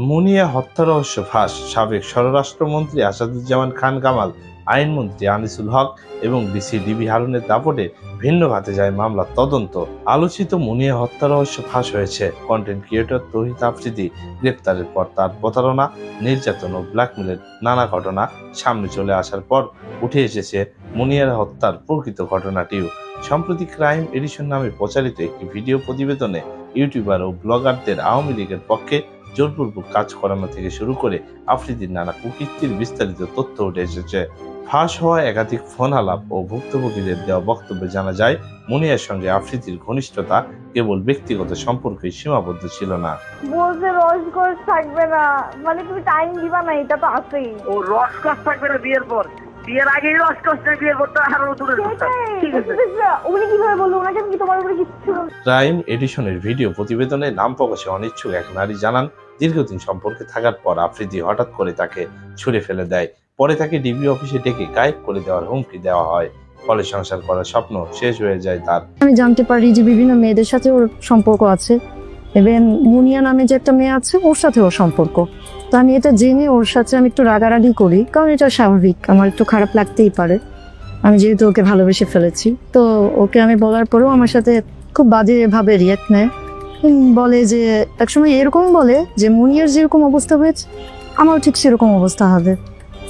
মুনিয়া হত্যা রহস্য ফাঁস, সাবেক স্বরাষ্ট্রমন্ত্রী আসাদুজ্জামান খান কামাল, আইনমন্ত্রী আনিসুল হক এবং ডিসি ডিবি হারুনের দাপটে ভিন্ন খাতে যায় মামলার তদন্ত। আলোচিত মুনিয়া হত্যা রহস্য ফাঁস হয়েছে। কন্টেন্ট ক্রিয়েটর তৌহিদ আফ্রিদি গ্রেপ্তারের পর তার প্রতারণা, নির্যাতন ও ব্ল্যাকমেলের নানা ঘটনা সামনে চলে আসার পর উঠে এসেছে মুনিয়ার হত্যার প্রকৃত ঘটনাটিও। সম্প্রতি ক্রাইম এডিশন নামে প্রচারিত একটি ভিডিও প্রতিবেদনে ইউটিউবার ও ব্লগারদের আওয়ামী লীগের পক্ষে জোরপূর্বক কাজ করানো থেকে শুরু করে আফ্রিদির নানা কুকীর্তির বিস্তারিত তথ্য উঠে এসেছে। ফাঁস হওয়া একাধিক ফোন আলাপ ও ভুক্তভোগীদের দেওয়া বক্তব্যে জানা যায়, মুনিয়ার সঙ্গে আফ্রিদির ঘনিষ্ঠতা কেবল ব্যক্তিগত সম্পর্কেই সীমাবদ্ধ ছিল না। বলছে রসকস থাকবে না, মানে তুমি টাইম দিবা না, এটা তো আছেই। ও রসকস থাকবে না বিয়ের পর, বিয়ের আগেই রসকস না, বিয়ের পর তো আরো দূরের কথা। ঠিক আছে, উনি কিভাবে বললো? ওনাকে কি তোমার উপরে কিছু? ক্রাইম এডিশনের ভিডিও প্রতিবেদনে নাম প্রকাশে অনিচ্ছুক এক নারী জানান, দীর্ঘদিন সম্পর্কে থাকার পর আফ্রিদি হঠাৎ করে তাকে ছুঁড়ে ফেলে দেয়। পরে তাকে ডিবি অফিসে ডেকে গায়েব করে দেওয়ার হুমকি দেওয়া হয়। ফলে সংসার করার স্বপ্ন শেষ হয়ে যায় তার। আমি জানতে পারি যে বিভিন্ন মেয়েদের সাথে ওর সম্পর্ক আছে, এবং মুনিয়া নামে যে একটা মেয়ে আছে ওর সাথে ওর সম্পর্ক। তো আমি এটা জেনে ওর সাথে আমি একটু রাগারাগি করি, কারণ এটা স্বাভাবিক, আমার একটু খারাপ লাগতেই পারে, আমি যেহেতু ওকে ভালোবেসে ফেলেছি। তো ওকে আমি বলার পরেও আমার সাথে খুব বাজে ভাবে রিয়াক্ট নেয়। বলে যে, একসময় এরকম বলে যে মুনিয়ার যেরকম অবস্থা হয়েছে আমারও ঠিক সেরকম অবস্থা হবে,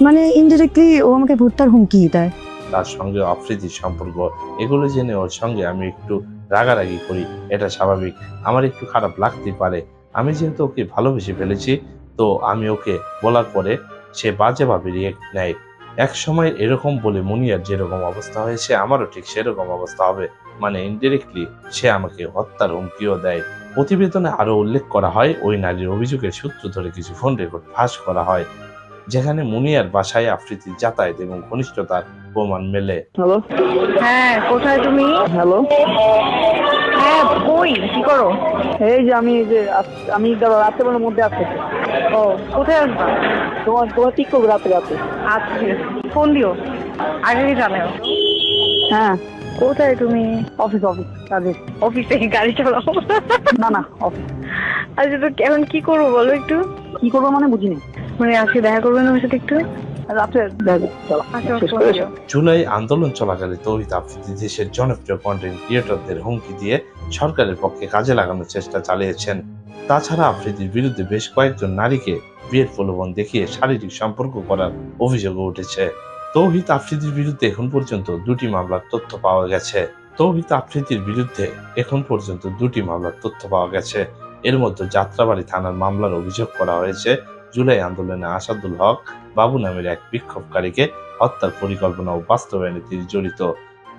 মানে ইনডিরেক্টলি ও আমাকে ভুট্টার হুমকি দেয়। তার সঙ্গে আফ্রিদির সম্পর্ক, এগুলো জেনে ওর সঙ্গে আমি একটু রাগারাগি করি, এটা স্বাভাবিক, আমার একটু খারাপ লাগতেই পারে। আমি যেহেতু ওকে ভালোবেসে ফেলেছি, তো আমি ওকে বলার পরে সে বাজেভাবে রিয়েক্ট নেয়। এক সময় এরকম বলে মুনিয়ার যেরকম অবস্থা হয়েছে আমারও ঠিক সেরকম অবস্থা হবে, মানে ইনডিরেক্টলি সে আমাকে হত্যার হুমকিও দেয়। প্রতিবেদনে আরো উল্লেখ করা হয়, ওই নারীর অভিযোগের সূত্র ধরে কিছু ফোন রেকর্ড ফাঁস করা হয়, যেখানে মুনিয়ার বাসায় আফ্রিদির যাতায়াত এবং ঘনিষ্ঠতার প্রমাণ মেলে। হ্যালো, হ্যাঁ, কোথায় তুমি? হ্যালো, হ্যাঁ, কই, কি করো? এই যে আমি রাত্রেবেলার মধ্যে আসছি। ও, কোথায় আসবা? তোমার ঠিক করবো রাতে। আচ্ছা, ফোন দিও, আগে জানাও। হ্যাঁ, কোথায় তুমি? অফিস কাজে। অফিসে গাড়ি চালাও? না অফিস। আচ্ছা, তো এখন কি করবো বলো একটু? কি করবো মানে বুঝিনি। মানে আজকে দেখা করবেন আমার সাথে একটু? রাত্রে চলো। আচ্ছা, শেষ ফোন করে দিও। জুলাই আন্দোলন চলাকালে তৌহিদ আফ্রিদি দেশের জনপ্রিয় কন্টেন্ট ক্রিয়েটরদের হুমকি দিয়ে সরকারের পক্ষে কাজে লাগানোর চেষ্টা চালিয়েছেন। তাছাড়া আফ্রিদির বিরুদ্ধে বেশ কয়েকজন নারীকে বিয়ের প্রলোভন দেখিয়ে শারীরিক সম্পর্ক করার অভিযোগও উঠেছে। তৌহিদ আফ্রিদির বিরুদ্ধে এখন পর্যন্ত দুটি মামলার তথ্য পাওয়া গেছে। এর মধ্যে যাত্রাবাড়ি থানার মামলার অভিযোগ করা হয়েছে, জুলাই আন্দোলনে আসাদুল হক বাবু নামের এক বিক্ষোভকারীকে হত্যার পরিকল্পনা ও বাস্তবায়নে তিনি জড়িত।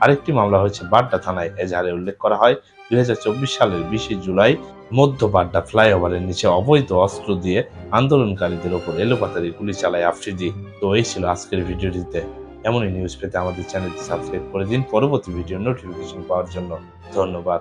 আরেকটি মামলা হয়েছে বাড্ডা থানায়। এজাহারে উল্লেখ করা হয়, 2024 সালের 20 জুলাই মধ্য বাড্ডা ফ্লাইওভারের নিচে অবৈধ অস্ত্র দিয়ে আন্দোলনকারীদের ওপর এলোপাতাড়ি গুলি চালায় আফ্রিদি। তো এই ছিল আজকের ভিডিওটিতে। এমনই নিউজ পেতে আমাদের চ্যানেলটি সাবস্ক্রাইব করে দিন পরবর্তী ভিডিও নোটিফিকেশন পাওয়ার জন্য। ধন্যবাদ।